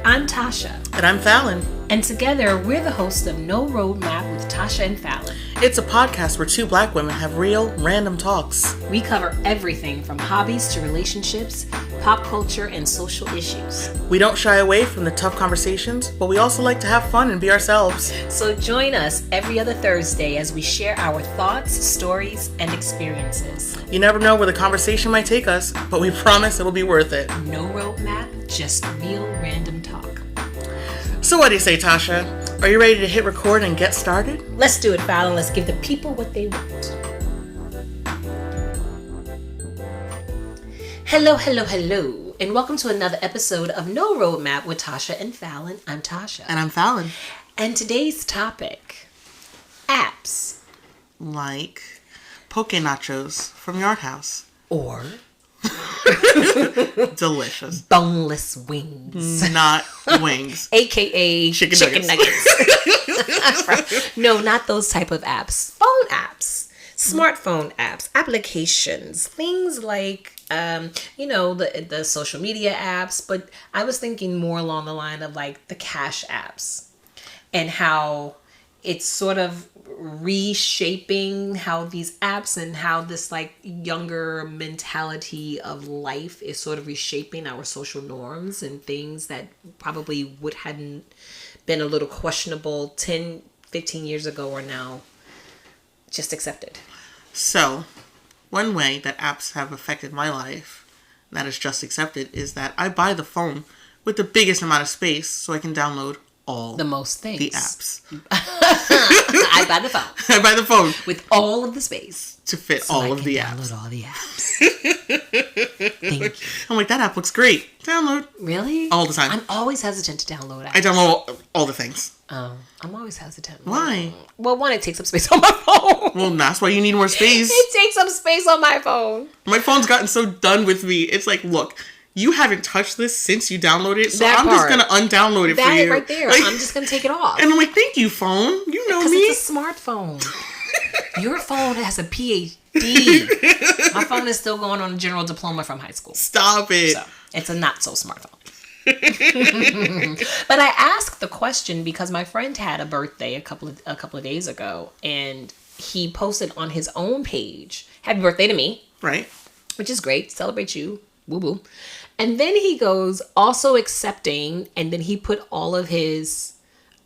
I'm Tasha. And I'm Fallon. And together, we're the hosts of No Roadmap with Tasha and Fallon. It's a podcast where two black women have real, random talks. We cover everything from hobbies to relationships, pop culture, and social issues. We don't shy away from the tough conversations, but we also like to have fun and be ourselves. So join us every other Thursday as we share our thoughts, stories, and experiences. You never know where the conversation might take us, but we promise it'll be worth it. No roadmap, just real random talk. So what do you say, Tasha? Are you ready to hit record and get started? Let's do it, Fallon. Let's give the people what they want. Hello, and welcome to another episode of No Roadmap with Tasha and Fallon. I'm Tasha. And I'm Fallon. And today's topic, apps. Like poke nachos from Yard House. Or delicious. Boneless wings. Not wings. AKA chicken nuggets. No, not those type of apps. Phone apps. Smartphone apps. Applications. Things like, the social media apps. But I was thinking more along the line of like the cash apps. And how it's sort of reshaping how these apps and how this like younger mentality of life is sort of reshaping our social norms and things that probably hadn't been a little questionable 10, 15 years ago are now just accepted. So, one way that apps have affected my life that is just accepted is that I buy the phone with the biggest amount of space so I can download all the most things. The apps. I buy the phone. I buy the phone. With all of the space. To fit so all of the apps. Download all the apps. Thank you. I'm like, that app looks great. Download. Really? All the time. I'm always hesitant to download apps. I download all the things. Oh, I'm always hesitant. Why? Well, one, it takes up space on my phone. Well, that's why you need more space. It takes up space on my phone. My phone's gotten so done with me. It's like, look, you haven't touched this since you downloaded it, so I'm just going to undownload it for you. That right there. Like, I'm just going to take it off. And I'm like, thank you, phone. You know me. Because it's a smartphone. Your phone has a PhD. My phone is still going on a general diploma from high school. Stop it. So, it's a not-so-smartphone. But I asked the question because my friend had a birthday a couple of days ago, and he posted on his own page, "Happy birthday to me." Right. Which is great. Celebrate you. Woo-woo. And then he goes, also accepting, and then he put all of his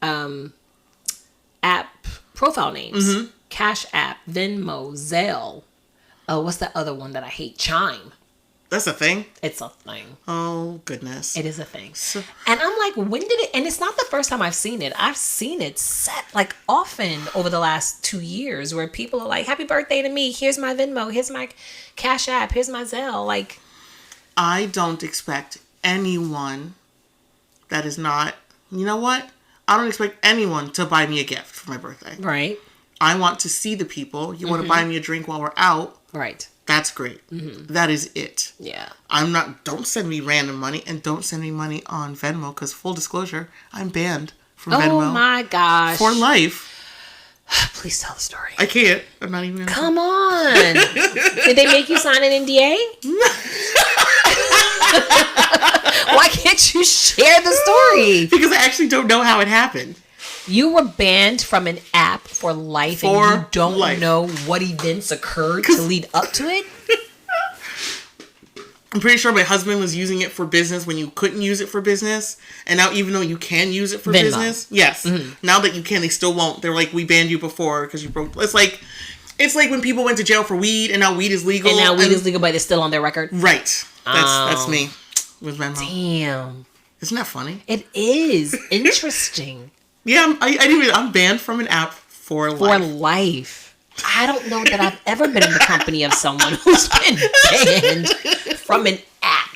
app profile names. Mm-hmm. Cash App, Venmo, Zelle. Oh, what's that other one that I hate? Chime. That's a thing? It's a thing. Oh, goodness. It is a thing. And I'm like, when did it... And it's not the first time I've seen it. I've seen it set, like, often over the last 2 years where people are like, happy birthday to me. Here's my Venmo. Here's my Cash App. Here's my Zelle. Like... I don't expect anyone that is not... You know what? I don't expect anyone to buy me a gift for my birthday. Right. I want to see the people. You want to buy me a drink while we're out. Right. That's great. Mm-hmm. That is it. Yeah. Don't send me random money, and don't send me money on Venmo, because full disclosure, I'm banned from Venmo. Oh my gosh. For life. Please tell the story. I can't. I'm not even... Come on. Did they make you sign an NDA? Why can't you share the story? Because I actually don't know how it happened. You were banned from an app for life, and you don't know what events occurred to lead up to it? I'm pretty sure my husband was using it for business when you couldn't use it for business. And now even though you can use it for Venmo. business. Yes. Mm-hmm. Now that you can, they still won't. They're like, we banned you before because you broke... It's like when people went to jail for weed and now weed is legal. And now weed is legal, but it's still on their record? Right. That's me with Venmo. Damn. Isn't that funny? It is. Interesting. Yeah, I'm banned from an app for life. For life. I don't know that I've ever been in the company of someone who's been banned from an app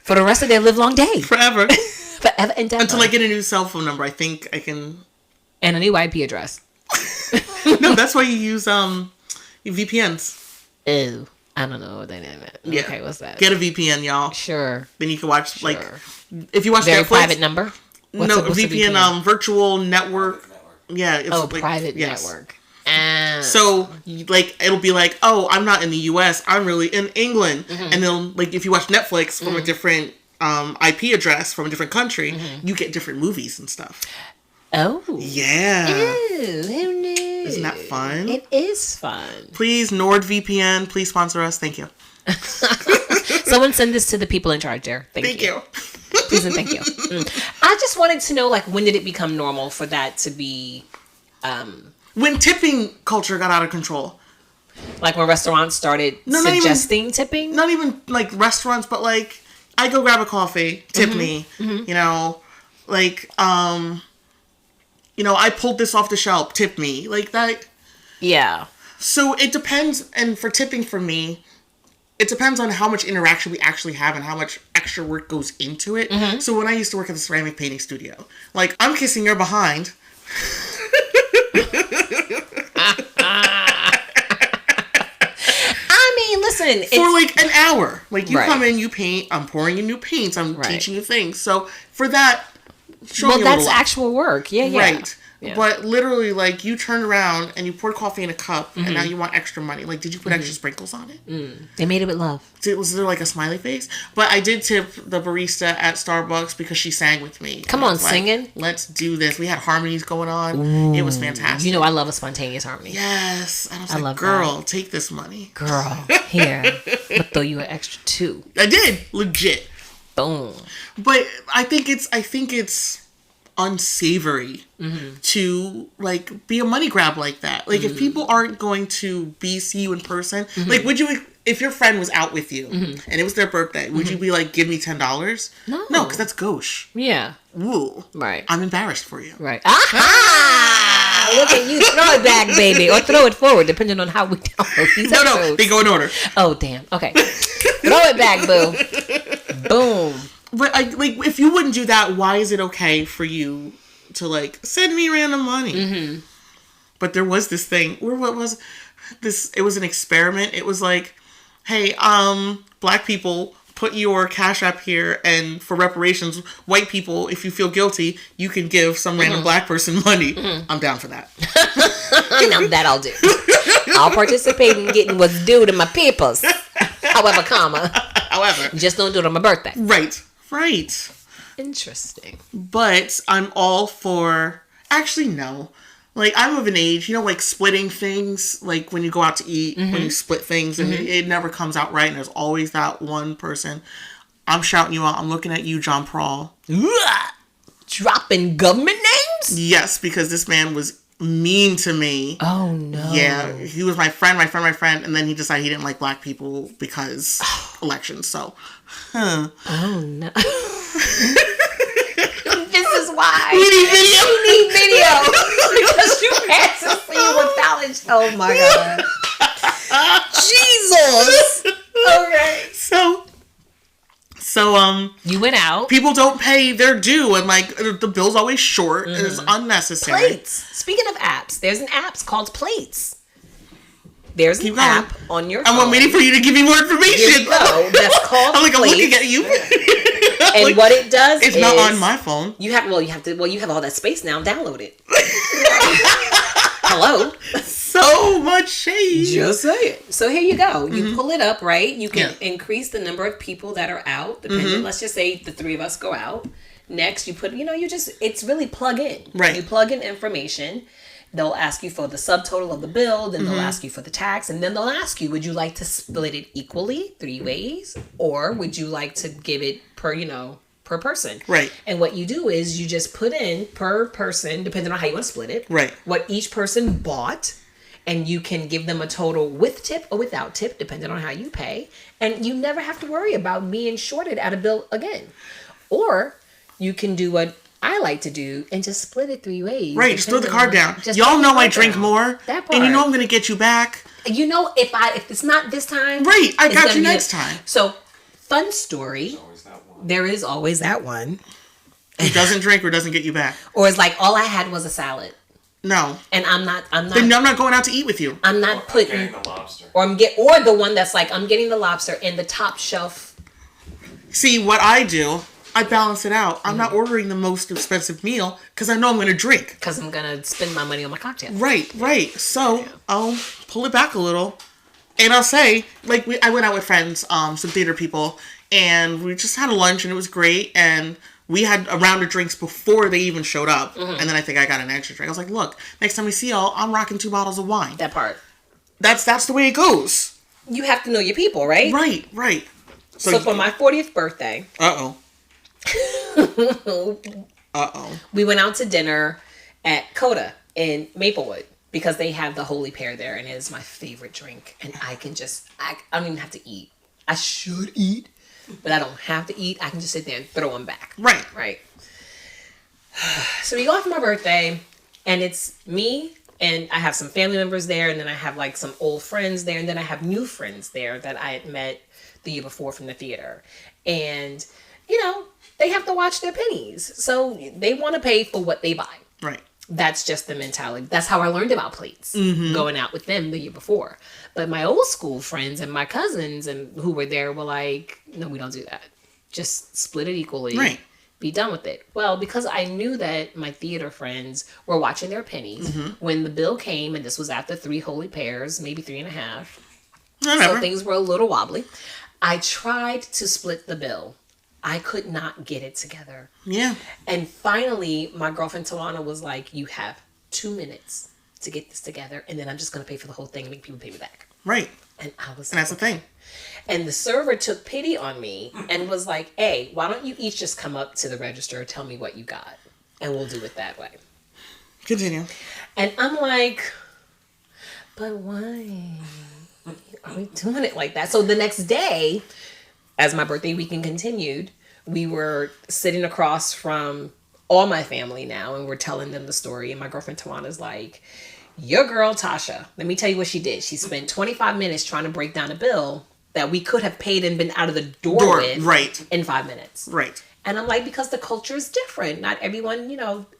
for the rest of their livelong day. Forever. Forever and ever. Until I get a new cell phone number, I think I can. And a new IP address. No, that's why you use VPNs. Ew. I don't know what that is. Yeah. Okay, what's that? Get a VPN, y'all. Sure. Then you can watch, if you watch Very Netflix. Private number? What's a VPN, virtual network. Yeah. It's private network. So, it'll be like, oh, I'm not in the U.S., I'm really in England. Mm-hmm. And then, if you watch Netflix from a different IP address from a different country, you get different movies and stuff. Oh. Yeah. Ew, who knew? Isn't that fun? It is fun. Please, NordVPN, please sponsor us. Thank you. Someone send this to the people in charge there. Thank you. Please and thank you. I just wanted to know, like, when did it become normal for that to be... When tipping culture got out of control. Like when restaurants started suggesting tipping? Not even, like, restaurants, but, like, I go grab a coffee, tip me, you know, like, you know, I pulled this off the shelf, tip me, like that. Yeah. So it depends, and for tipping for me, it depends on how much interaction we actually have and how much extra work goes into it. So when I used to work at the ceramic painting studio, like, I'm kissing your behind. I mean, listen. For like an hour. Like, you come in, you paint, I'm pouring you new paints, I'm teaching you things. So for that, show me a that's little actual work. Yeah, yeah. Right. Yeah. But literally, like, you turned around and you poured coffee in a cup, and now you want extra money. Like, did you put extra sprinkles on it? They made it with love. Was there, like, a smiley face? But I did tip the barista at Starbucks because she sang with me. Come on, singing. Like, let's do this. We had harmonies going on. Ooh. It was fantastic. You know, I love a spontaneous harmony. Yes. And I was like, girl, take this money. Girl, here. I'll throw you an extra 2. I did. Legit. Boom. But I think it's unsavory to, like, be a money grab like that. Like, if people aren't going to see you in person, like, would you, if your friend was out with you and it was their birthday, would you be like, give me $10? No, because that's gauche. Yeah. Woo. Right. I'm embarrassed for you. Right. Ah! Look at you. Throw it back, baby. Or throw it forward, depending on how we download these episodes. No, they go in order. Oh, damn. Okay. Throw it back, boo. Boom. But, like, if you wouldn't do that, why is it okay for you to, like, send me random money? But there was this thing, what was this? It was an experiment. It was like, hey, black people, put your Cash App here, and for reparations, white people, if you feel guilty, you can give some random black person money. I'm down for that. Now that I'll do. I'll participate in getting what's due to my peoples. However, just don't do it on my birthday. Right. Interesting. But I'm all for... Actually, no. Like, I'm of an age, you know, like, splitting things. Like, when you go out to eat, when you split things, and it never comes out right, and there's always that one person. I'm shouting you out. I'm looking at you, John Prawl. Dropping government names? Yes, because this man was mean to me. Oh, no. Yeah, he was my friend, and then he decided he didn't like black people because elections, so... Oh, no. This is why. We need video. Because you had to see what college. Oh, my God. Jesus. Okay. So, you went out. People don't pay their due, and, like, the bill's always short, and it's unnecessary. Plates. Speaking of apps, there's an app called Plates. There's an app on your phone. I'm waiting for you to give me more information. Here you go. That's called I'm like, Plates. I'm looking at you. And like, what it does it's not on my phone. You have all that space now. Download it. Hello. So much shade. Just say it. So here you go. You pull it up, right? You can increase the number of people that are out. Depending, let's just say the 3 of us go out. Next, you put, it's really plug in. Right. You plug in information. They'll ask you for the subtotal of the bill, then they'll ask you for the tax, and then they'll ask you, would you like to split it equally, 3 ways, or would you like to give it per person? Right. And what you do is you just put in per person, depending on how you want to split it, right, what each person bought, and you can give them a total with tip or without tip, depending on how you pay, and you never have to worry about being shorted at a bill again. Or you can do what I like to do and just split it 3 ways. Right, just throw the card down. Y'all know I drink more, and you know I'm going to get you back. You know, if it's not this time, right, I got you next time. So, fun story. There is always that one. He doesn't drink or doesn't get you back. Or it's like, all I had was a salad. No. And I'm not. Then I'm not going out to eat with you. I'm not putting. I'm getting the lobster. Or the one that's like, I'm getting the lobster and the top shelf. See, what I do, I balance it out. I'm not ordering the most expensive meal because I know I'm going to drink. Because I'm going to spend my money on my cocktail. Right. So I'll pull it back a little And I'll say, like, I went out with friends, some theater people, and we just had a lunch, and it was great, and we had a round of drinks before they even showed up, and then I think I got an extra drink. I was like, look, next time we see y'all, I'm rocking 2 bottles of wine. That part. That's the way it goes. You have to know your people, right? Right. So for my 40th birthday... Uh-oh. We went out to dinner at Coda in Maplewood because they have the Holy Pear there, and it is my favorite drink. And I don't even have to eat. I should eat, but I don't have to eat. I can just sit there and throw them back. Right. So we go out for my birthday, and it's me, and I have some family members there, and then I have like some old friends there, and then I have new friends there that I had met the year before from the theater. And, they have to watch their pennies. So they want to pay for what they buy. Right. That's just the mentality. That's how I learned about plates, going out with them the year before. But my old school friends and my cousins and who were there were like, no, we don't do that. Just split it equally. Right. Be done with it. Well, because I knew that my theater friends were watching their pennies, when the bill came, and this was after 3 Holy Pears, maybe 3.5. So things were a little wobbly. I tried to split the bill. I could not get it together. Yeah. And finally, my girlfriend Tawana was like, you have 2 minutes to get this together, and then I'm just going to pay for the whole thing and make people pay me back. Right. And I was like, that's the thing. And the server took pity on me and was like, hey, why don't you each just come up to the register and tell me what you got, and we'll do it that way. Continue. And I'm like, but why are we doing it like that? So the next day, as my birthday weekend continued, we were sitting across from all my family now, and we're telling them the story. And my girlfriend Tawana's like, your girl Tasha, let me tell you what she did. She spent 25 minutes trying to break down a bill that we could have paid and been out of the door with in 5 minutes. Right. And I'm like, because the culture is different. Not everyone,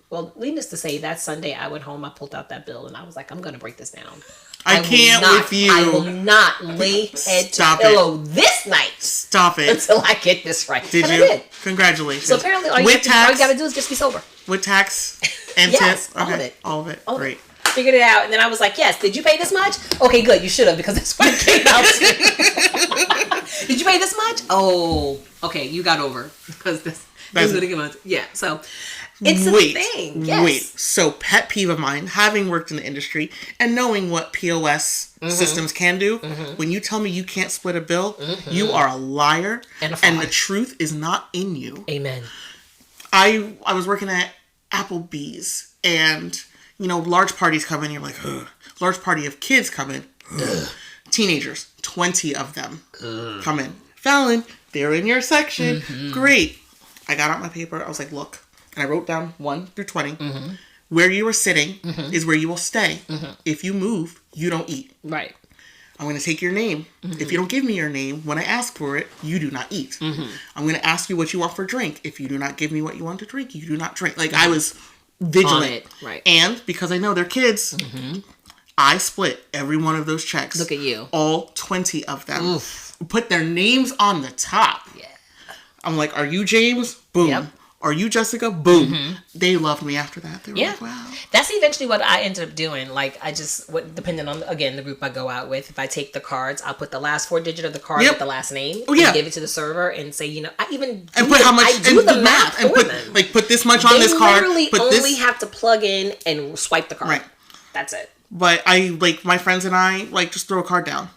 well, needless to say, that Sunday I went home, I pulled out that bill, and I was like, I'm going to break this down. I can't with you. I will not lay head to pillow this night. Stop it. Until I get this right. Did you? I did. Congratulations. So apparently all you got to do is just be sober. With tax and yes, tip? Okay. All of it. Great. Figured it out, and then I was like, yes, did you pay this much? Okay, good, you should have, because that's what it came out to. Did you pay this much? Oh, okay, you got over, because this is going to come out. Yeah, so it's a thing. Yes. Wait, so pet peeve of mine, having worked in the industry and knowing what POS systems can do, when you tell me you can't split a bill, you are a liar, and the truth is not in you. Amen. I was working at Applebee's, and large parties come in, you're like, ugh. Large party of kids come in. Teenagers, 20 of them come in. Fallon, they're in your section. Great. I got out my paper. I was like, look. And I wrote down 1 through 20. Where you are sitting is where you will stay. If you move, you don't eat. Right. I'm going to take your name. If you don't give me your name, when I ask for it, you do not eat. I'm going to ask you what you want for drink. If you do not give me what you want to drink, you do not drink. Like, I was vigilant. Right. And because I know they're kids, I split every one of those checks. Look at you. All 20 of them. Oof. Put their names on the top. Yeah. I'm like, are you James? Boom. Yep. Are you Jessica? Boom. They loved me after that. They were like, wow. That's eventually what I ended up doing. Like, depending on, again, the group I go out with, if I take the cards, I'll put the last 4 digits of the card with the last name. And give it to the server and say, I even do, and put how much, I do the math and for them. Like, put this much on this card. They literally only have to plug in and swipe the card. Right. That's it. But my friends and I, just throw a card down.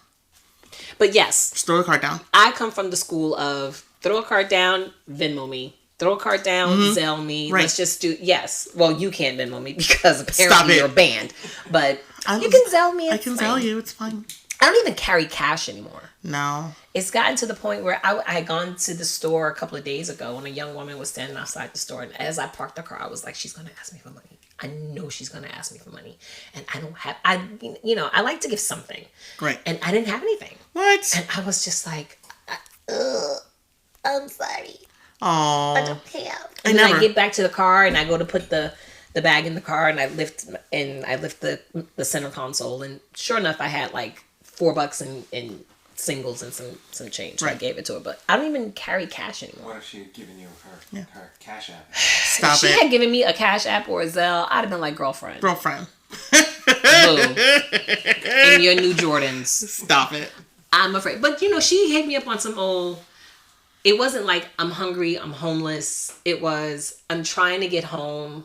But yes. Just throw a card down. I come from the school of throw a card down, Venmo me. Throw a card down, Zelle me. Right. Let's just do, yes. Well, you can't Venmo me because apparently you're banned. But you can Zelle me. I can Zelle you. It's fine. I don't even carry cash anymore. No. It's gotten to the point where I had gone to the store a couple of days ago and a young woman was standing outside the store. And as I parked the car, I was like, she's going to ask me for money. I know she's going to ask me for money. And I don't have, I like to give something. Right. And I didn't have anything. What? And I was just like, I'm sorry. Oh, I don't have. And then I get back to the car and I go to put the bag in the car and I lift the center console and sure enough I had like $4 in singles and some change. So I gave it to her, but I don't even carry cash anymore. What if she had given you her Cash App? Stop if she had given me a Cash App or a Zelle, I'd have been like girlfriend. And your new Jordans. Stop it. I'm afraid. But, she hit me up on some old... It wasn't like, I'm hungry, I'm homeless. It was, I'm trying to get home,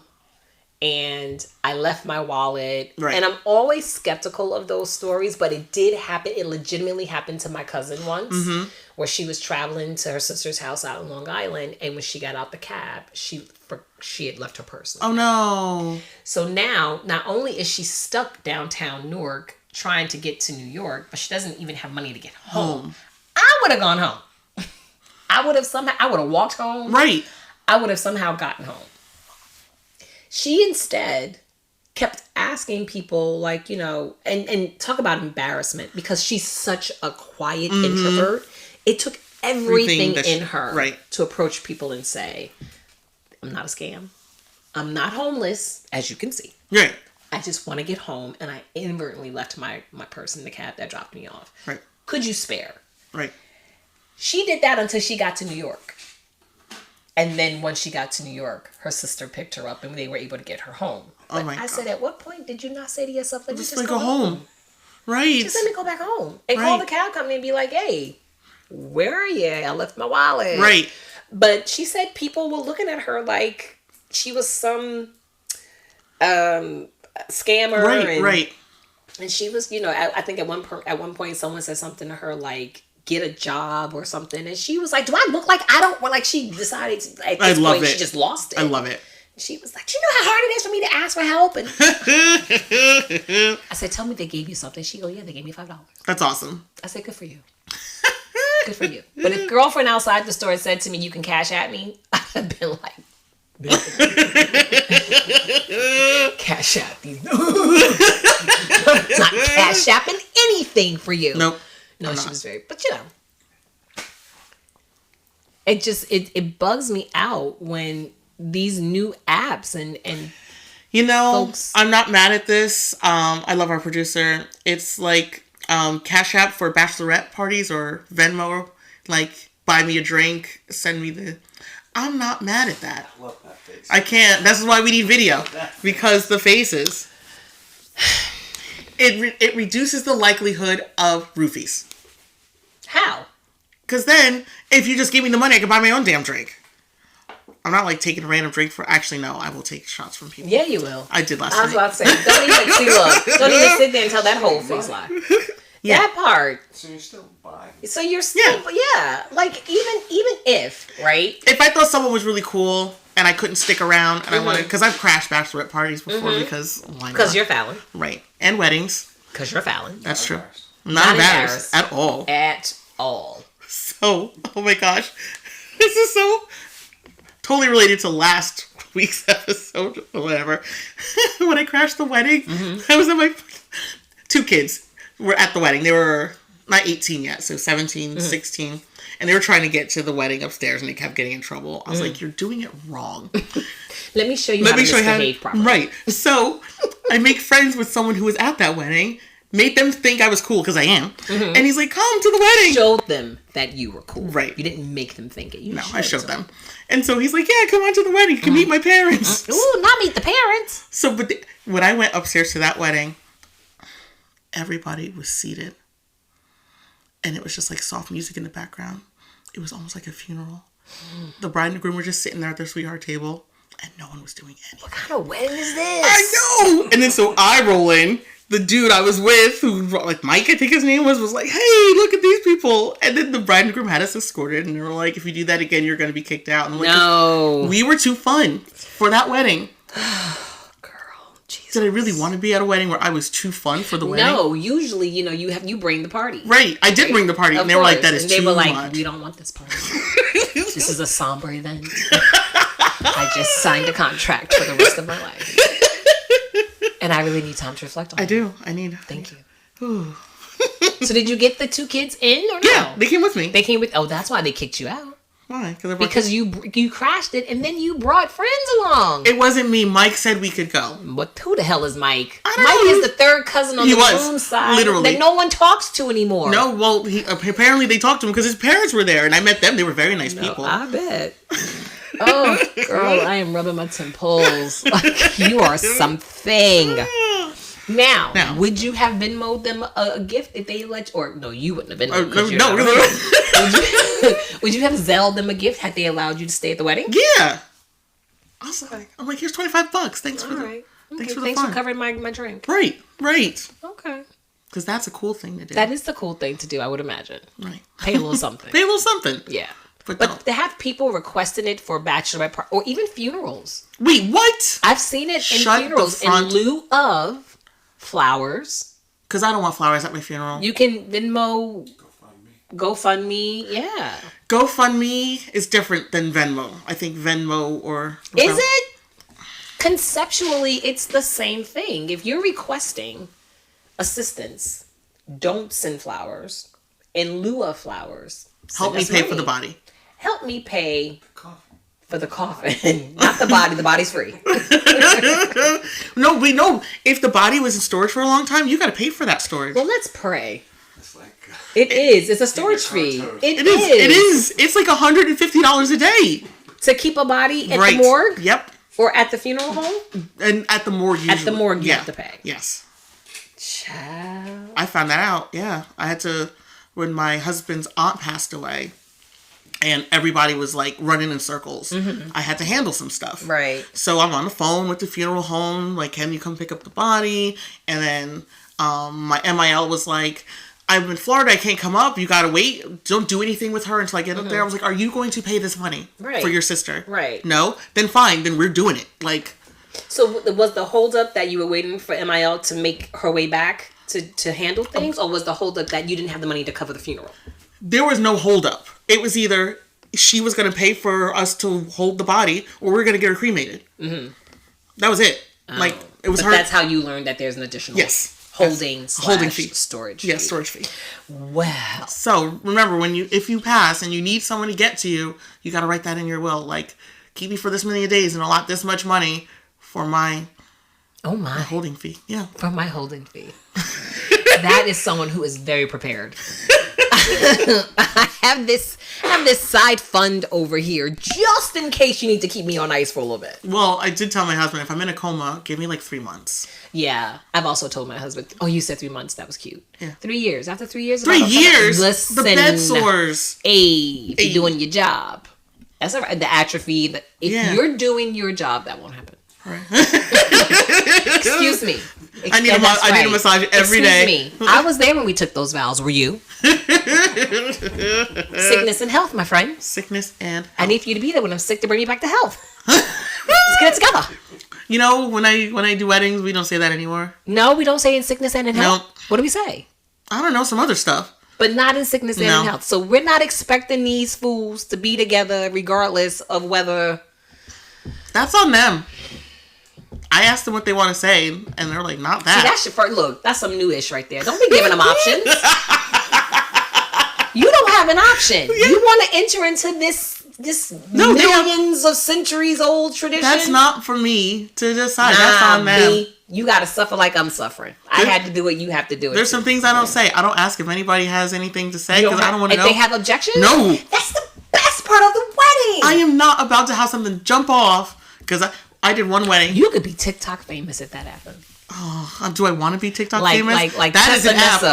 and I left my wallet. Right. And I'm always skeptical of those stories, but it did happen. It legitimately happened to my cousin once, where she was traveling to her sister's house out in Long Island, and when she got out the cab, she had left her purse. Oh, no. So now, not only is she stuck downtown Newark trying to get to New York, but she doesn't even have money to get home. I would have gone home. I would have walked home. Right. I would have somehow gotten home. She instead kept asking people, like, and talk about embarrassment, because she's such a quiet introvert. It took everything in her to approach people and say, I'm not a scam. I'm not homeless, as you can see. Right. I just want to get home, and I inadvertently left my purse in the cab that dropped me off. Right. Could you spare? Right. She did that until she got to New York. And then once she got to New York, her sister picked her up and they were able to get her home. But I said, at what point did you not say to yourself, let me just go home? Right. Just let me go back home. And call the cab company and be like, hey, where are you? I left my wallet. Right. But she said people were looking at her like she was some scammer. Right. And she was, I think at one point someone said something to her like, get a job or something, and she was like, do I look like I don't want, like, she decided at this point she just lost it. I love it. She was like, do you know how hard it is for me to ask for help? And I said, tell me they gave you something. She go, yeah, they gave me $5. That's awesome. I said, good for you. Good for you. But if girlfriend outside the store said to me, you can cash at me, I'd have been like, cash app these. Not cash apping anything for you. Nope. No, she was very, but it just, it bugs me out when these new apps and folks. I'm not mad at this. I love our producer. It's like Cash App for bachelorette parties, or Venmo, like buy me a drink, send me I'm not mad at that. I love that face. I can't. This is why we need video, because the faces. It reduces the likelihood of roofies. How? Because then, if you just give me the money, I can buy my own damn drink. I'm not like taking a random drink for... Actually, no, I will take shots from people. Yeah, you will. I did last night. I was night. about to say, don't even sit there and tell that whole face lie. Yeah. That part. So you're still buying. So you're still... Yeah. Like, even if, right? If I thought someone was really cool and I couldn't stick around and I wanted... Because I've crashed bachelorette parties before because... Why not? Because you're Fallon. Right. And weddings. Because you're Fallon. That's true. Not embarrassed at all. At all. So, oh my gosh. This is so totally related to last week's episode or whatever. When I crashed the wedding, I was at my... 2 kids were at the wedding. They were not 18 yet, so 17, 16. And they were trying to get to the wedding upstairs and they kept getting in trouble. I was like, you're doing it wrong. Let me show you how to misbehave properly. Right. So, I make friends with someone who was at that wedding. Made them think I was cool, because I am. And he's like, come to the wedding. Showed them that you were cool. Right. You didn't make them think it. I showed them. And so he's like, yeah, come on to the wedding. You can meet my parents. Ooh, not meet the parents. So, but when I went upstairs to that wedding, everybody was seated. And it was just like soft music in the background. It was almost like a funeral. The bride and groom were just sitting there at their sweetheart table. And no one was doing anything. What kind of wedding is this? I know! And then so I roll in. The dude I was with, who, like, Mike, I think his name was like, hey, look at these people. And then the bride and groom had us escorted, and they were like, if you do that again, you're going to be kicked out. And I'm like, no. We were too fun for that wedding. Girl, Jesus. Did I really want to be at a wedding where I was too fun for the wedding? No, usually, you bring the party. Right. I did bring the party, and they were like, that is too much. And they were like, we don't want this party. This is a somber event. I just signed a contract for the rest of my life. And I really need time to reflect on it. I do. I need... Thank you. So did you get the 2 kids in or no? Yeah, they came with me. They came with... Oh, that's why they kicked you out. Why? Because you crashed it and then you brought friends along. It wasn't me. Mike said we could go. What? Who the hell is Mike? I don't Mike know. is the third cousin on the groom's side. Literally. That no one talks to anymore. No, well, apparently they talked to him because his parents were there and I met them. They were very nice people. I bet. Oh, girl, I am rubbing my temples. Like, you are something. Now, would you have Venmoed them a gift if they let you, or no, you wouldn't have Venmoed. No, Would you have Zelled them a gift had they allowed you to stay at the wedding? Yeah. I was like, here's $25. Thanks for Right. Thanks for Thanks for covering my drink. Right. Okay. Because that's a cool thing to do. That is the cool thing to do, I would imagine. Right. Pay a little something. Yeah. But to have people requesting it for bachelorette party or even funerals. Wait, what? I've seen it in funerals in lieu of flowers. Because I don't want flowers at my funeral. You can Venmo, GoFundMe, yeah. GoFundMe is different than Venmo. I think Venmo or... Is it? Conceptually, it's the same thing. If you're requesting assistance, don't send flowers. In lieu of flowers, help me pay for the body. Help me pay for the coffin. Not the body. The body's free. No, we know if the body was in storage for a long time, you got to pay for that storage. Well, let's pray. It's like... It is. It's a storage fee. It is. It's like $150 a day. To keep a body at the morgue? Yep. Or at the funeral home? And at the morgue usually. At the morgue you have to pay. Yes. Child. I found that out, yeah. I had to, when my husband's aunt passed away, and everybody was like running in circles, I had to handle some stuff. Right. So I'm on the phone with the funeral home, like, can you come pick up the body? And then my MIL was like, I'm in Florida, I can't come up, you gotta wait, don't do anything with her until I get up there. I was like, are you going to pay this money for your sister? Right. No? Then fine, then we're doing it. Like, so was the holdup that you were waiting for MIL to make her way back to handle things, or was the holdup that you didn't have the money to cover the funeral? There was no holdup. It was either she was going to pay for us to hold the body, or we're going to get her cremated. Mm-hmm. That was it. Like, it was her. That's how you learned that there's an additional holding fee, storage fee. Yes, storage fee. Wow. So remember, if you pass and you need someone to get to you, you got to write that in your will. Like, keep me for this many days and allot this much money for my holding fee. Yeah. For my holding fee. That is someone who is very prepared. I have this side fund over here just in case you need to keep me on ice for a little bit. Well, I did tell my husband, if I'm in a coma, give me like 3 months. Yeah. I've also told my husband, oh, you said 3 months. That was cute. Yeah. 3 years. After 3 years. 3 years? Listen, the bed sores. If you're doing your job. That's all right. The atrophy. If you're doing your job, that won't happen. Right. Excuse me. I need a massage every day. Excuse me. I was there when we took those vows. Were you? Sickness and health, my friend. Sickness and health. I need for you to be there when I'm sick to bring me back to health. Let's get it together. You know, when I do weddings, we don't say that anymore. No, we don't say in sickness and in health. What do we say? I don't know, some other stuff. But not in sickness and in health. So we're not expecting these fools to be together regardless of whether... That's on them. I asked them what they want to say, and they're like, not that. See, that's your first... Look, that's some new-ish right there. Don't be giving them options. You don't have an option. Yeah. You want to enter into this millions of centuries old tradition? That's not for me to decide. That's on them. You got to suffer like I'm suffering. I had to do it. You have to do it. There's some things I don't say. I don't ask if anybody has anything to say because I don't want to know. If they have objections? No. That's the best part of the wedding. I am not about to have something jump off because I did one wedding. You could be TikTok famous if that happened. Oh, do I want to be TikTok famous? Like that is an app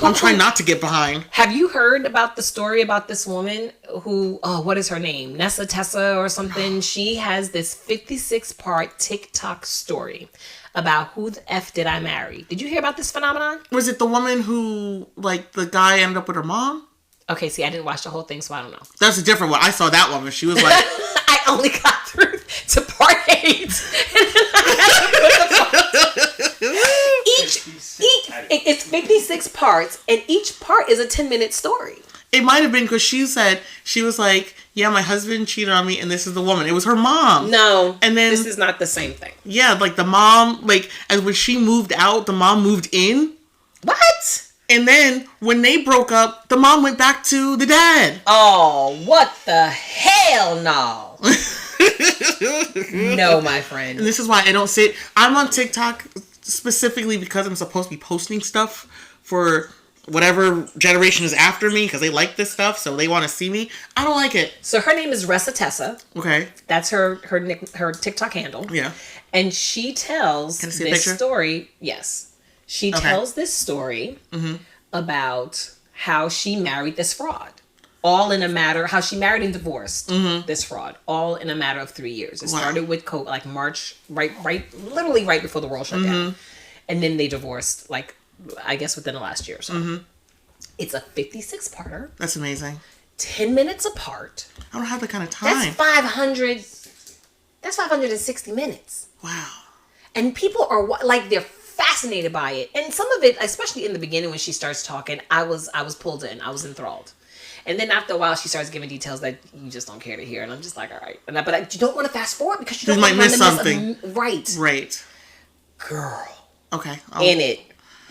I'm trying not to get behind. Have you heard about the story about this woman who, what is her name? Tessa or something? She has this 56-part TikTok story about who the F did I marry. Did you hear about this phenomenon? Was it the woman who, like, the guy ended up with her mom? Okay, see, I didn't watch the whole thing, so I don't know. That's a different one. I saw that woman. She was like... I only got through to part 8. It's 56 parts, and each part is a 10-minute story. It might have been because she said, she was like, yeah, my husband cheated on me, and this is the woman. It was her mom. No, and then this is not the same thing. Yeah, like the mom, like, as when she moved out, the mom moved in. What? And then when they broke up, the mom went back to the dad. Oh, what the hell no. No, my friend. And this is why I don't sit. I'm on TikTok specifically because I'm supposed to be posting stuff for whatever generation is after me because they like this stuff, so they want to see me. I don't like it. So her name is Ressa Tessa. Okay. That's her TikTok handle. Yeah. And she tells Can I see a this picture? story. Yes. She tells this story about how she married this fraud. All in a matter, how she married and divorced this fraud. All in a matter of 3 years. It started with like March, literally right before the world shut down. And then they divorced, like, I guess within the last year or so. It's a 56-parter. That's amazing. 10 minutes apart. I don't have that kind of time. That's 560 minutes. Wow. And people are like, they're fascinated by it. And some of it, especially in the beginning when she starts talking, I was pulled in. I was enthralled. And then after a while, she starts giving details that you just don't care to hear. And I'm just like, all right. But you don't want to fast forward because you don't might want to miss something. Right. Right. Girl. Okay. In it.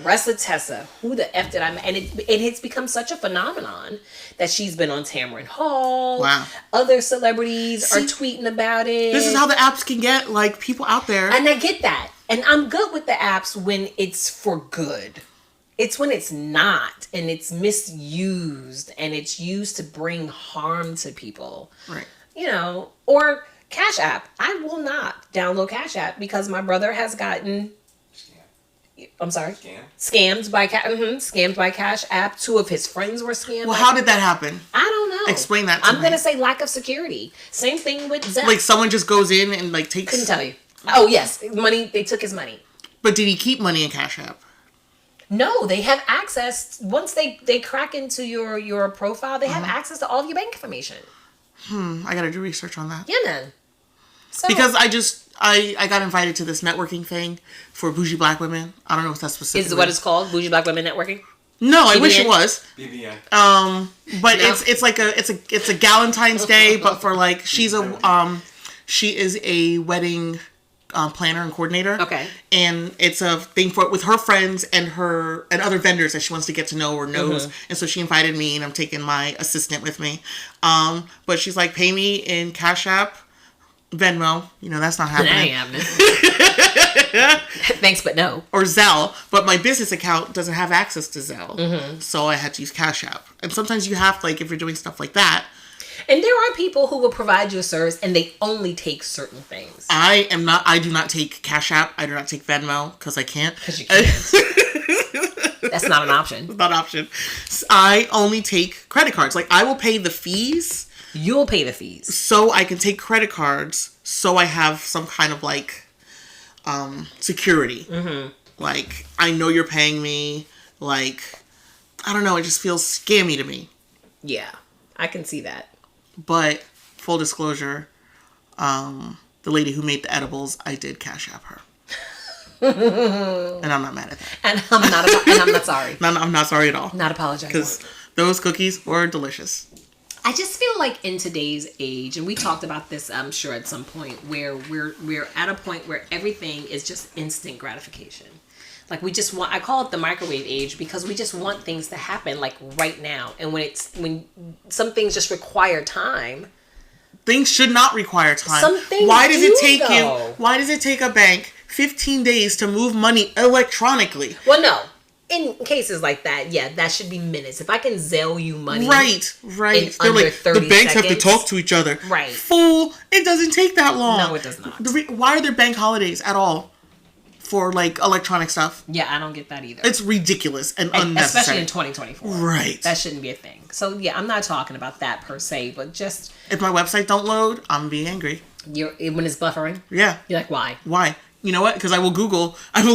Ressa Tessa. Who the F did I... And it's become such a phenomenon that she's been on Tamron Hall. Wow. Other celebrities are tweeting about it. This is how the apps can get, like, people out there. And I get that. And I'm good with the apps when it's for good. It's when it's not, and it's misused, and it's used to bring harm to people. Right. You know, or Cash App. I will not download Cash App because my brother has gotten... I'm sorry? Scammed by Cash App. 2 of his friends were scammed. Well, how did that happen? I don't know. Explain that to me. I'm going to say lack of security. Same thing with Zelle. Like, someone just goes in and, like, takes... Couldn't tell you. Oh, yes. Money. They took his money. But did he keep money in Cash App? No, they have access. Once they crack into your profile, they have access to all of your bank information. I gotta do research on that. Yeah, man. So, because I got invited to this networking thing for bougie black women. I don't know if that's specific. Is what it's called? Bougie Black Women Networking? No, I BBN? wish it was. BBN. But No. it's like it's a Galentine's Day, but for like she is a wedding planner and coordinator. Okay. And it's a thing with her friends and other vendors that she wants to get to know or knows. And so she invited me, and I'm taking my assistant with me. But she's like, pay me in Cash App, Venmo. You know, that's not happening. That ain't happening. Thanks, but no. Or Zelle. But my business account doesn't have access to Zelle. So I had to use Cash App. And sometimes you have, like, if you're doing stuff like that. And there are people who will provide you a service and they only take certain things. I do not take Cash App. I do not take Venmo because I can't. Because you can't. That's not an option. Not an option. I only take credit cards. Like, I will pay the fees. You'll pay the fees. So I can take credit cards so I have some kind of, like, security. Like, I know you're paying me. Like, I don't know. It just feels scammy to me. Yeah, I can see that. But full disclosure, the lady who made the edibles, I did Cash App her. And I'm not mad at that. And I'm not sorry. I'm not sorry at all. Not apologizing. Because those cookies were delicious. I just feel like in today's age, and we talked about this, I'm sure, at some point, where we're at a point where everything is just instant gratification. Like, we just want, I call it the microwave age, because we just want things to happen, like, right now. And when some things just require time. Things should not require time. Some things Why does it take a bank 15 days to move money electronically? Well, no. In cases like that, yeah, that should be minutes. If I can Zelle you money. Right. In They're under like, 30 the banks seconds, have to talk to each other. Right. Fool, it doesn't take that long. No, it does not. Why are there bank holidays at all for, like, electronic stuff? Yeah, I don't get that either. It's ridiculous and unnecessary. Especially in 2024. Right. That shouldn't be a thing. So, yeah, I'm not talking about that per se, but just... If my website don't load, I'm being angry. When it's buffering? Yeah. You're like, why? Why? You know what? Because I will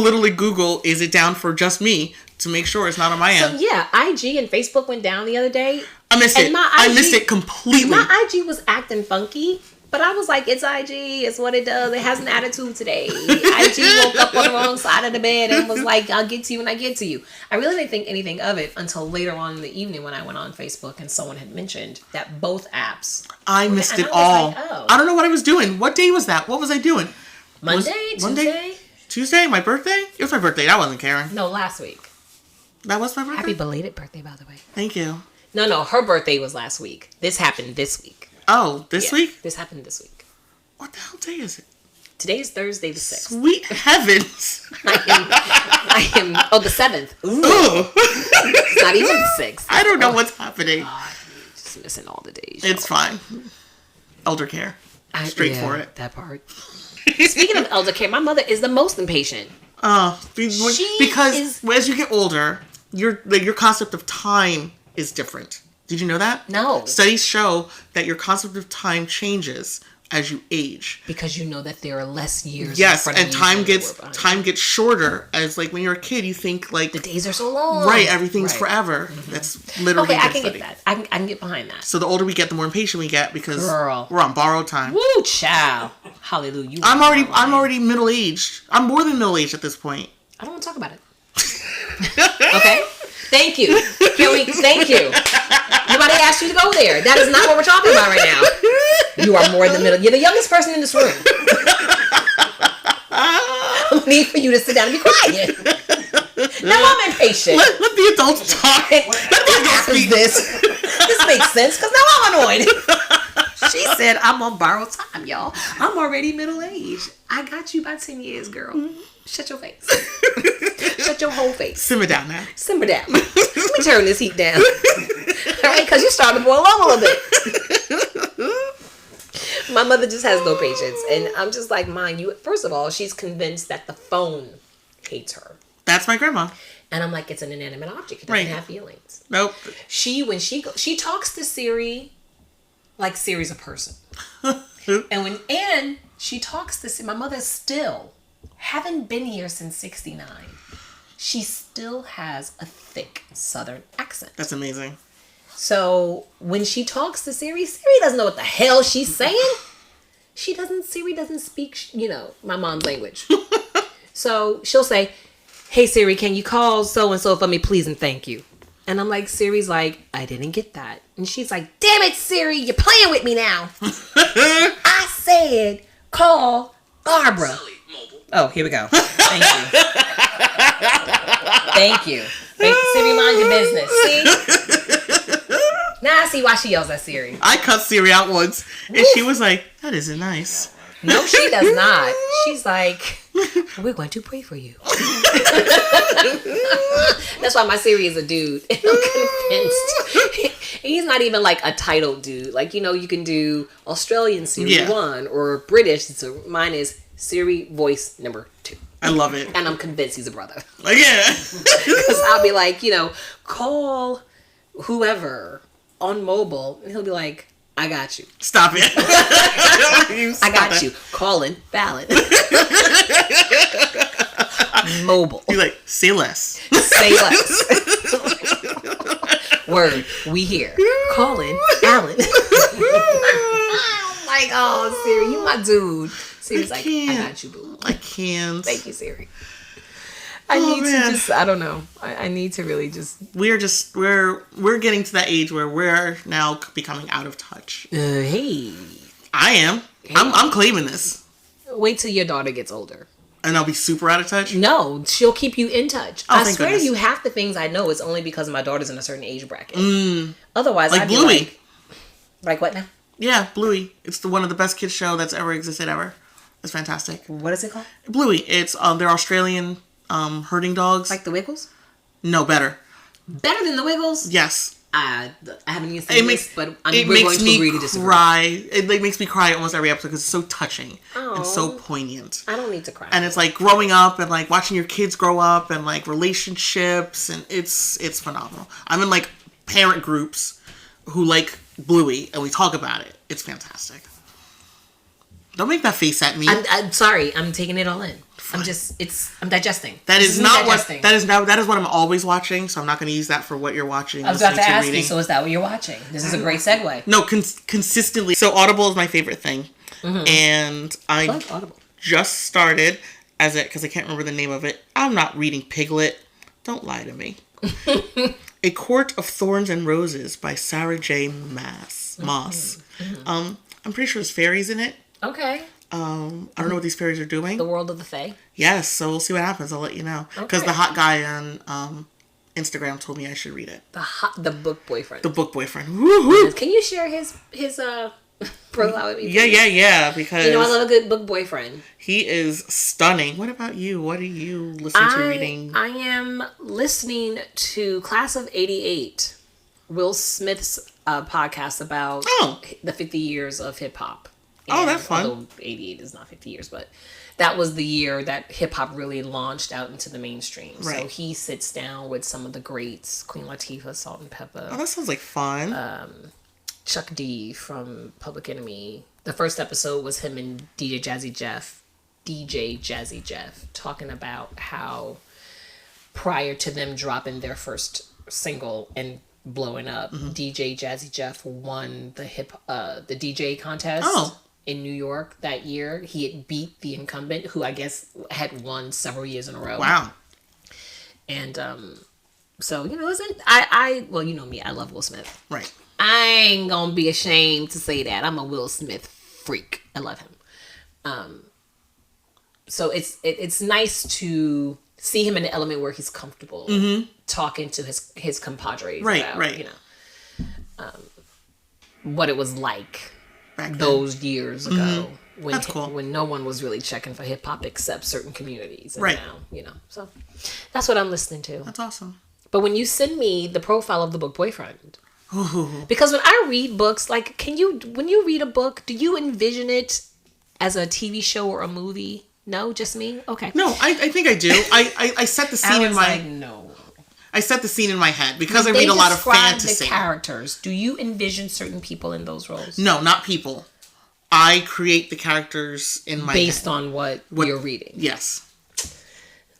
literally Google, is it down for just me, to make sure it's not on my end. So, yeah, IG and Facebook went down the other day. I missed it. I missed it completely. My IG was acting funky, but I was like, it's IG. It's what it does. It has an attitude today. IG woke up on the wrong side of the bed and was like, I'll get to you when I get to you. I really didn't think anything of it until later on in the evening when I went on Facebook and someone had mentioned that both apps. I missed it all. Like, oh. I don't know what I was doing. What day was that? What was I doing? Monday? Tuesday? My birthday? It was my birthday. I wasn't caring. No, last week. That was my birthday? Happy belated birthday, by the way. Thank you. No, her birthday was last week. This happened this week. Oh, this week? This happened this week. What the hell day is it? Today is Thursday the 6th. Sweet heavens. I am, the 7th. Ooh. Not even 6. I don't know what's happening. Just missing all the days. It's fine. Elder care. Straight for it. That part. Speaking of elder care, my mother is the most impatient. Because as you get older, your concept of time is different. Did you know that? No. Studies show that your concept of time changes as you age. Because you know that there are less years. Yes, in front and of time gets shorter. As like when you're a kid, you think like the days are so long. Right, everything's forever. Mm-hmm. That's literally. Okay, I can get that. I can get behind that. So the older we get, the more impatient we get because Girl. we're on borrowed time. Woo, child. Hallelujah. I'm already middle aged. I'm more than middle aged at this point. I don't want to talk about it. Okay. Thank you. Thank you. Nobody asked you to go there. That is not what we're talking about right now. You are more than middle. You're the youngest person in this room. I need for you to sit down and be quiet. Now I'm impatient. Let the adults talk. What happens this? This makes sense because now I'm annoyed. She said, I'm on borrowed time, y'all. I'm already middle aged. I got you by 10 years, girl. Shut your face. Shut your whole face. Simmer down now. Simmer down. Let me turn this heat down. All right, because you're starting to boil over a little bit. My mother just has no patience. And I'm just like, first of all, she's convinced that the phone hates her. That's my grandma. And I'm like, it's an inanimate object. It doesn't have feelings. Nope. She talks to Siri like Siri's a person. And she talks to my mother still, haven't been here since 69. She still has a thick Southern accent. That's amazing. So when she talks to Siri doesn't know what the hell she's saying. Siri doesn't speak, my mom's language. So she'll say, hey Siri, can you call so-and-so for me, please and thank you. And I'm like, Siri's like, I didn't get that. And she's like, damn it, Siri, you're playing with me now. I said, call Barbara. Oh, here we go. Thank you. Thank you. Siri, mind your business. See? Now I see why she yells at Siri. I cut Siri out once, and she was like, that isn't nice. No, she does not. She's like, we're going to pray for you. That's why my Siri is a dude. And I'm convinced. He's not even like a titled dude. Like, you can do Australian Siri 1 or British. So mine is Siri voice number 2. I love it. And I'm convinced he's a brother. Yeah. Because I'll be like, call whoever on mobile. And he'll be like, I got you. Stop it. I got you. Calling Fallon. Mobile. You're like, say less. Say less. Word. We here. Calling Alan. I'm like, oh, Siri, you my dude. Siri's like, I got you, boo. I can't. Thank you, Siri. I don't know. I need to really just. We're getting to that age where we're now becoming out of touch. Hey. I am. Hey. I'm claiming this. Wait till your daughter gets older. And I'll be super out of touch? No, she'll keep you in touch. Oh, I swear to you, half the things I know is only because my daughter's in a certain age bracket. Otherwise, like I'd Bluey. Be like what now? Yeah, Bluey. It's one of the best kids show that's ever existed ever. It's fantastic. What is it called? Bluey. It's they're Australian herding dogs. Like the Wiggles? No, better. Better than the Wiggles? Yes. I haven't even seen this, but we're going to agree to disagree. It makes me cry almost every episode because it's so touching and so poignant. I don't need to cry. And it's like growing up and like watching your kids grow up and like relationships, and it's phenomenal. I'm in like parent groups who like Bluey and we talk about it. It's fantastic. Don't make that face at me. I'm sorry. I'm taking it all in. I'm digesting. That is what I'm always watching, so I'm not going to use that for what you're watching. I was about to ask you, so is that what you're watching? This is a great segue. No, consistently. So Audible is my favorite thing. Mm-hmm. And I like Audible. Just started because I can't remember the name of it. I'm not reading Piglet. Don't lie to me. A Court of Thorns and Roses by Sarah J. Maas. Mm-hmm. I'm pretty sure there's fairies in it. Okay. I don't know what these fairies are doing. The world of the Fae? Yes, so we'll see what happens. I'll let you know. Because the hot guy on Instagram told me I should read it. The book boyfriend. The book boyfriend. Woo-hoo. Can you share his roll out with me? Yeah. Because I love a good book boyfriend. He is stunning. What about you? What are you listening to, reading? I am listening to Class of '88, Will Smith's podcast about the 50 years of hip hop. That's fun. Although '88 is not 50 years, but that was the year that hip hop really launched out into the mainstream. Right. So he sits down with some of the greats, Queen Latifah, Salt and Pepper. Oh, that sounds like fun. Chuck D from Public Enemy. The first episode was him and DJ Jazzy Jeff talking about how prior to them dropping their first single and blowing up, DJ Jazzy Jeff won the DJ contest in New York that year. He had beat the incumbent, who I guess had won several years in a row. Wow. And so well, you know me, I love Will Smith. Right. I ain't gonna be ashamed to say that I'm a Will Smith freak. I love him. So it's nice to see him in an element where he's comfortable talking to his compadres about what it was like back those years ago when no one was really checking for hip hop except certain communities. And now, so that's what I'm listening to. That's awesome. But when you send me the profile of the book boyfriend, because when I read books, like, when you read a book, do you envision it as a TV show or a movie? No, just me? Okay. No, I think I do. I set the scene in my... no. I set the scene in my head because I read a lot of fantasy. The characters. Do you envision certain people in those roles? No, not people. I create the characters in my based head. on what you're reading. Yes.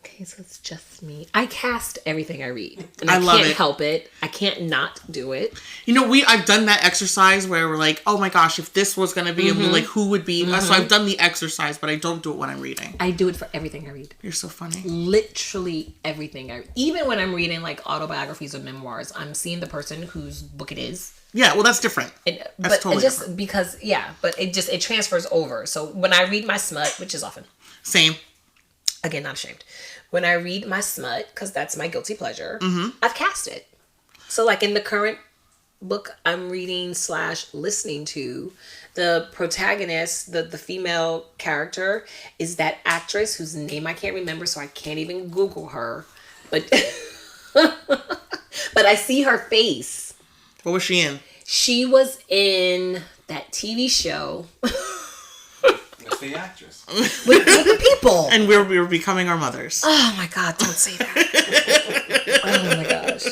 Okay, so it's just me. I cast everything I read. And I love can't help it. I can't not do it. I've done that exercise where we're like, oh my gosh, if this was going to be a movie, like who would be? So I've done the exercise, but I don't do it when I'm reading. I do it for everything I read. You're so funny. Literally everything I read. Even when I'm reading like autobiographies or memoirs, I'm seeing the person whose book it is. Yeah, well, that's different. That's totally different. Because, but it transfers over. So when I read my smut, which is often. Same. Again, not ashamed. When I read my smut, because that's my guilty pleasure, I've cast it. So like in the current book I'm reading / listening to, the protagonist, the female character, is that actress whose name I can't remember, so I can't even Google her. But but I see her face. What was she in? She was in that TV show. That's the actress. With the people. And we were becoming our mothers. Oh my God, don't say that. Oh my gosh.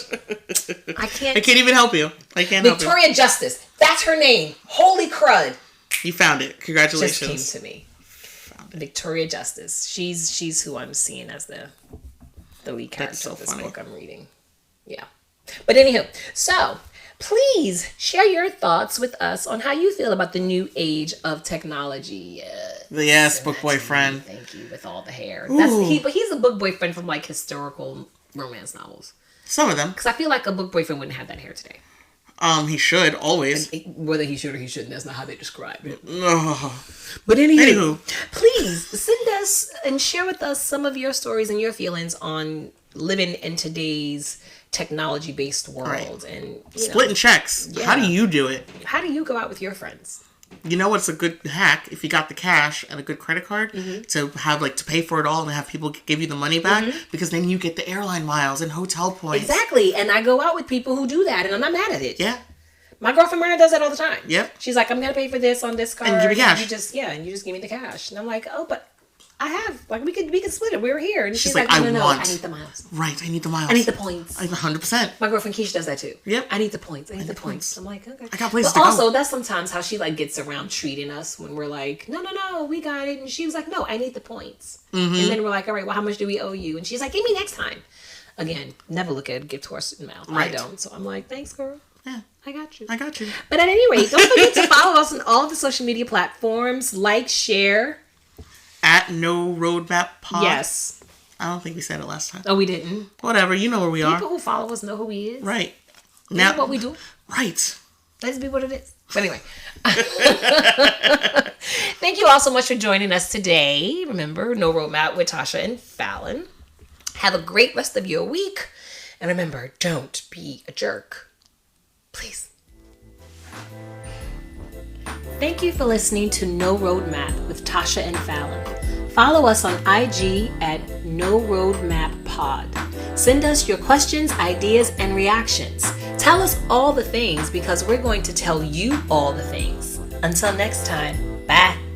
I can't even help you. I can't help you. Victoria Justice. That's her name. Holy crud. You found it. Congratulations. Just came to me. Victoria Justice. She's who I'm seeing as the lead character of this book I'm reading. Yeah. But anywho, so please share your thoughts with us on how you feel about the new age of technology. Yes, book boyfriend. Thank you, with all the hair. But he's a book boyfriend from like historical romance novels. Some of them. Because I feel like a book boyfriend wouldn't have that hair today. He should, always. Whether he should or he shouldn't, that's not how they describe it. Oh. But anywho, please send us and share with us some of your stories and your feelings on living in today's technology-based world. Right. And splitting checks. Yeah. How do you do it? How do you go out with your friends? You know what's a good hack? If you got the cash and a good credit card to have to pay for it all and have people give you the money back, because then you get the airline miles and hotel points. Exactly. And I go out with people who do that and I'm not mad at it. Yeah. My girlfriend Myrna does that all the time. Yep. She's like, I'm going to pay for this on this card. And give me cash. And you just give me the cash. And I'm like, oh, but I have. Like, we can split it. We're here. And she's like, no, I need the miles. Right, I need the miles. I need the points. 100%. My girlfriend Keisha does that too. Yep. I need the points. I need the points. I'm like, okay. I got places to go. But also, that's sometimes how she gets around treating us when we're like, no, we got it. And she was like, no, I need the points. And then we're like, all right, well, how much do we owe you? And she's like, give me next time. Again, never look at a gift horse in the mouth. Right. I don't. So I'm like, thanks, girl. Yeah. I got you. But at any rate, don't forget to follow us on all of the social media platforms. Like, share. At No Roadmap Pod. Yes. I don't think we said it last time. Oh, we didn't. Whatever. You know where we are. People who follow us know who he is. Right. Now what we do. Right. Let's be what it is. But anyway. Thank you all so much for joining us today. Remember, No Roadmap with Tasha and Fallon. Have a great rest of your week. And remember, don't be a jerk. Please. Thank you for listening to No Roadmap with Tasha and Fallon. Follow us on IG at No Roadmap Pod. Send us your questions, ideas, and reactions. Tell us all the things because we're going to tell you all the things. Until next time, bye.